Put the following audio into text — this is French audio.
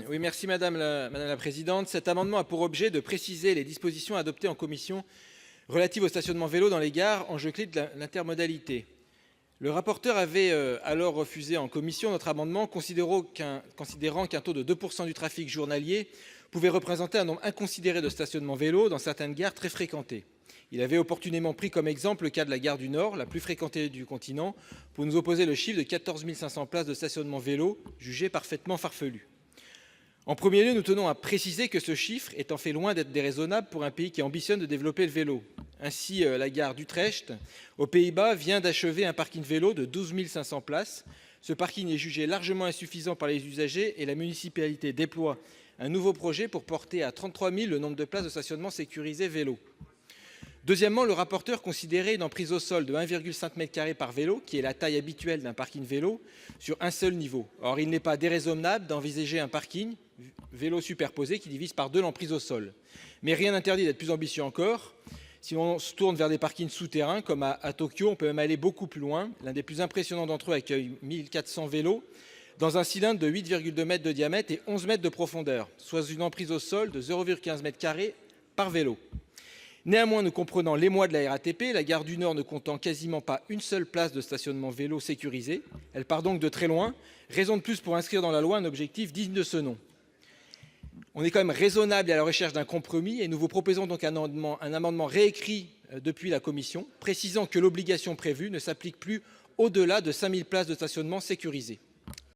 Oui, merci madame la présidente. Cet amendement a pour objet de préciser les dispositions adoptées en commission relatives au stationnement vélo dans les gares, enjeu clé de l'intermodalité. Le rapporteur avait alors refusé en commission notre amendement, considérant qu'un taux de 2 % du trafic journalier pouvait représenter un nombre inconsidéré de stationnements vélos dans certaines gares très fréquentées. Il avait opportunément pris comme exemple le cas de la gare du Nord, la plus fréquentée du continent, pour nous opposer le chiffre de 14 500 places de stationnement vélo, jugé parfaitement farfelu. En premier lieu, nous tenons à préciser que ce chiffre est en fait loin d'être déraisonnable pour un pays qui ambitionne de développer le vélo. Ainsi, la gare d'Utrecht, aux Pays-Bas, vient d'achever un parking vélo de 12 500 places. Ce parking est jugé largement insuffisant par les usagers et la municipalité déploie un nouveau projet pour porter à 33 000 le nombre de places de stationnement sécurisées vélo. Deuxièmement, le rapporteur considérait une emprise au sol de 1,5 mètre carré par vélo, qui est la taille habituelle d'un parking vélo, sur un seul niveau. Or, il n'est pas déraisonnable d'envisager un parking vélo superposé qui divise par deux l'emprise au sol. Mais rien n'interdit d'être plus ambitieux encore. Si l'on se tourne vers des parkings souterrains, comme à Tokyo, on peut même aller beaucoup plus loin. L'un des plus impressionnants d'entre eux accueille 1 400 vélos dans un cylindre de 8,2 mètres de diamètre et 11 mètres de profondeur, soit une emprise au sol de 0,15 mètre carré par vélo. Néanmoins, nous comprenons l'émoi de la RATP, la gare du Nord ne comptant quasiment pas une seule place de stationnement vélo sécurisée. Elle part donc de très loin, raison de plus pour inscrire dans la loi un objectif digne de ce nom. On est quand même raisonnable et à la recherche d'un compromis, et nous vous proposons donc un amendement réécrit depuis la commission, précisant que l'obligation prévue ne s'applique plus au-delà de 5 000 places de stationnement sécurisées.